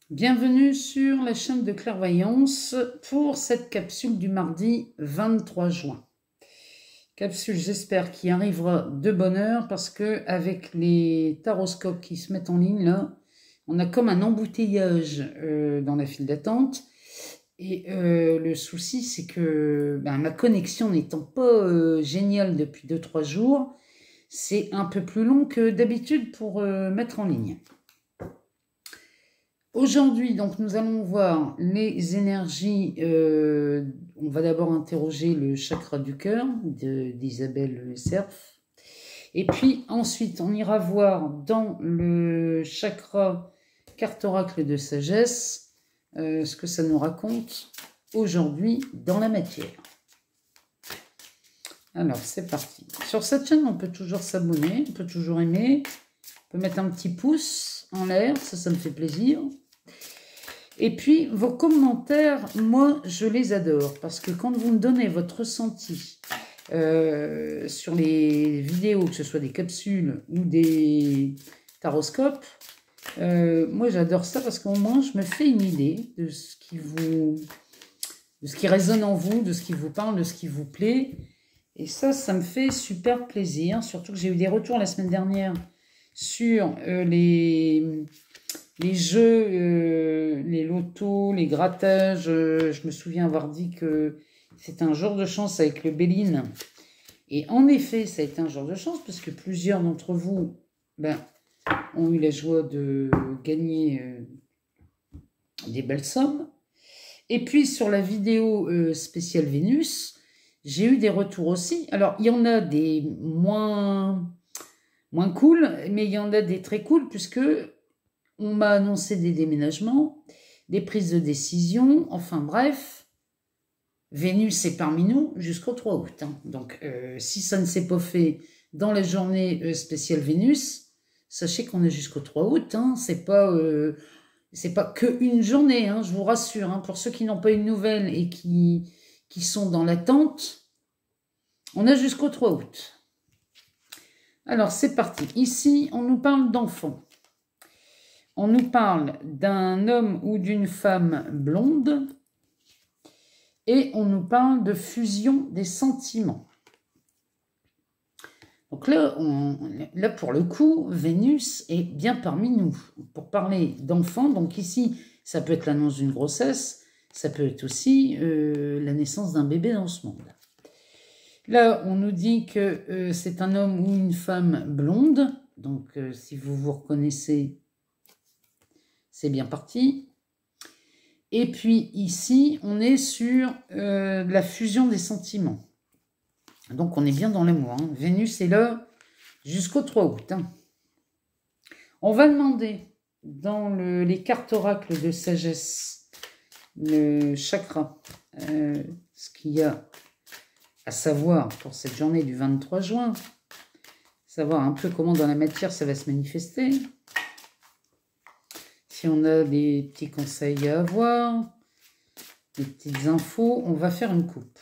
Bienvenue sur la chaîne de clairvoyance pour cette capsule du mardi 23 juin. Capsule, j'espère, qui arrivera de bonne heure parce que avec les taroscopes qui se mettent en ligne, là, on a comme un embouteillage dans la file d'attente. Et le souci, c'est que ma connexion n'étant pas géniale depuis 2-3 jours, c'est un peu plus long que d'habitude pour mettre en ligne. Aujourd'hui, donc, nous allons voir les énergies. On va d'abord interroger le chakra du cœur d'Isabelle Cerf. Et puis ensuite, on ira voir dans le chakra carte oracle de sagesse ce que ça nous raconte aujourd'hui dans la matière. Alors, c'est parti. Sur cette chaîne, on peut toujours s'abonner, on peut toujours aimer, on peut mettre un petit pouce en l'air, ça me fait plaisir. Et puis, vos commentaires, moi, je les adore. Parce que quand vous me donnez votre ressenti sur les vidéos, que ce soit des capsules ou des taroscopes, moi, j'adore ça parce qu'au moins, je me fais une idée de ce qui résonne en vous, de ce qui vous parle, de ce qui vous plaît. Et ça me fait super plaisir. Surtout que j'ai eu des retours la semaine dernière sur les jeux, les lotos, les grattages. Je me souviens avoir dit que c'était un jour de chance avec le Béline. Et en effet, ça a été un jour de chance parce que plusieurs d'entre vous ont eu la joie de gagner des belles sommes. Et puis sur la vidéo spéciale Vénus, j'ai eu des retours aussi. Alors, il y en a des moins cool, mais il y en a des très cool puisque on m'a annoncé des déménagements, des prises de décision, enfin bref, Vénus est parmi nous jusqu'au 3 août. Hein. Donc, si ça ne s'est pas fait dans la journée spéciale Vénus, sachez qu'on est jusqu'au 3 août. Hein. C'est pas qu'une journée, hein, je vous rassure. Hein. Pour ceux qui n'ont pas une nouvelle et qui sont dans l'attente, on a jusqu'au 3 août. Alors, c'est parti. Ici, on nous parle d'enfants. On nous parle d'un homme ou d'une femme blonde et on nous parle de fusion des sentiments. Donc là, pour le coup, Vénus est bien parmi nous. Pour parler d'enfants, donc ici, ça peut être l'annonce d'une grossesse, ça peut être aussi la naissance d'un bébé dans ce monde. Là, on nous dit que c'est un homme ou une femme blonde. Donc, si vous vous reconnaissez, c'est bien parti. Et puis ici, on est sur la fusion des sentiments. Donc, on est bien dans les mois. Hein. Vénus est là jusqu'au 3 août. Hein. On va demander dans les cartes oracles de sagesse, le chakra, ce qu'il y a à savoir pour cette journée du 23 juin. Savoir un peu comment dans la matière ça va se manifester. Si on a des petits conseils à avoir, des petites infos, on va faire une coupe.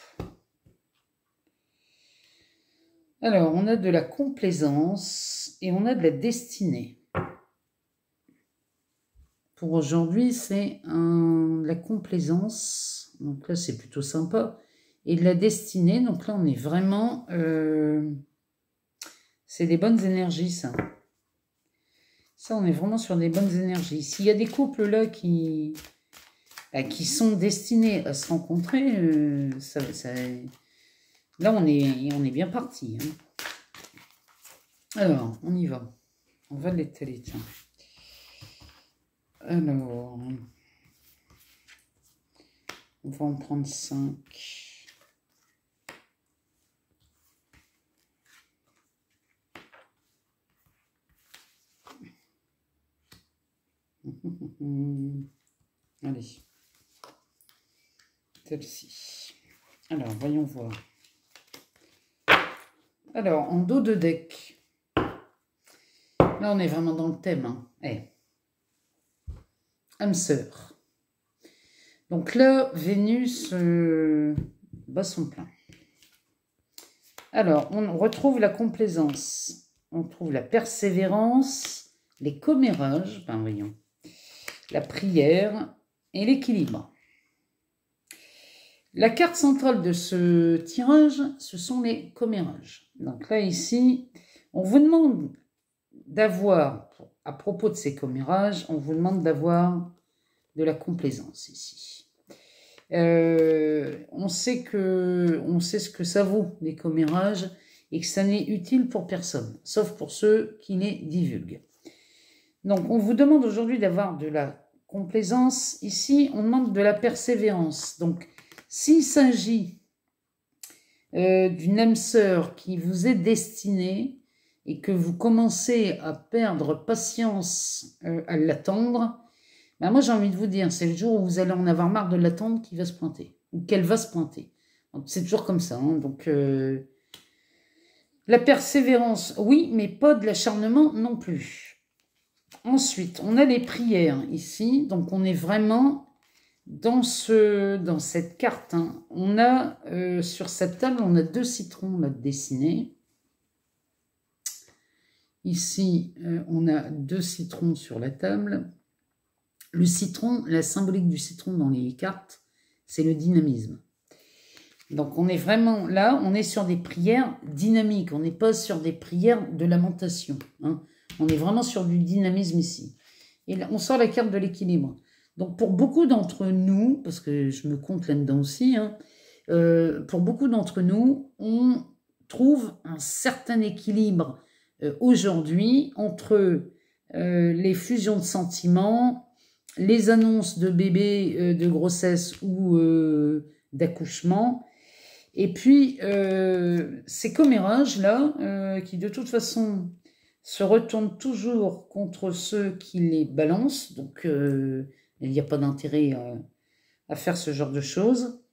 Alors, on a de la complaisance et on a de la destinée. Pour aujourd'hui, c'est la complaisance. Donc là, c'est plutôt sympa. Et de la destinée. Donc là, on est vraiment... c'est des bonnes énergies, ça. Ça, on est vraiment sur des bonnes énergies. S'il y a des couples là qui sont destinés à se rencontrer, là, on est bien parti. Hein. Alors, on y va. On va l'étaler, tiens. Alors, on va en prendre 5. Allez, celle-ci. Alors, voyons voir. Alors, en dos de deck, là, on est vraiment dans le thème. Hein. Âme sœur. Donc là, Vénus bat son plein. Alors, on retrouve la complaisance, on trouve la persévérance, les commérages, voyons. la prière et l'équilibre. La carte centrale de ce tirage, ce sont les commérages. Donc là, ici, on vous demande d'avoir, à propos de ces commérages, on vous demande d'avoir de la complaisance ici. On sait ce que ça vaut, les commérages, et que ça n'est utile pour personne, sauf pour ceux qui les divulguent. Donc, on vous demande aujourd'hui d'avoir de la complaisance. Ici, on demande de la persévérance. Donc, s'il s'agit d'une âme sœur qui vous est destinée et que vous commencez à perdre patience à l'attendre, ben moi j'ai envie de vous dire, c'est le jour où vous allez en avoir marre de l'attendre qui va se pointer, ou qu'elle va se pointer. C'est toujours comme ça. Hein. Donc, la persévérance, oui, mais pas de l'acharnement non plus. Ensuite, on a les prières ici, donc on est vraiment dans cette carte. Hein. On a, sur cette table, on a 2 citrons là, dessinés. Ici, on a 2 citrons sur la table. Le citron, la symbolique du citron dans les cartes, c'est le dynamisme. Donc, on est vraiment là, on est sur des prières dynamiques. On n'est pas sur des prières de lamentation. Hein. On est vraiment sur du dynamisme ici. Et là, on sort la carte de l'équilibre. Donc, pour beaucoup d'entre nous, parce que je me compte là-dedans aussi, hein, pour beaucoup d'entre nous, on trouve un certain équilibre aujourd'hui entre les fusions de sentiments, les annonces de bébés, de grossesse ou d'accouchement, et puis ces commérages-là, qui de toute façon se retournent toujours contre ceux qui les balancent, donc il n'y a pas d'intérêt à faire ce genre de choses.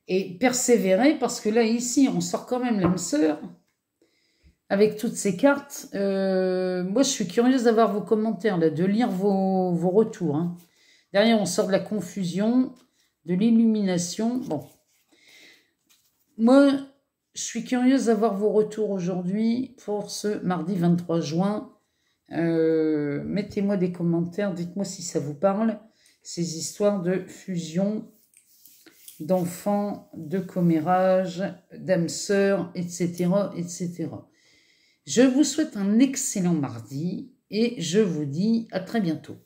Et persévérer, parce que là, ici, on sort quand même l'âme sœur, avec toutes ces cartes. Moi, je suis curieuse d'avoir vos commentaires, là, de lire vos retours. Hein. Derrière, on sort de la confusion, de l'illumination. Bon. Moi, je suis curieuse d'avoir vos retours aujourd'hui pour ce mardi 23 juin. Mettez-moi des commentaires, dites-moi si ça vous parle, ces histoires de fusion, d'enfants, de commérage, d'âmes sœurs, etc., etc. Je vous souhaite un excellent mardi et je vous dis à très bientôt.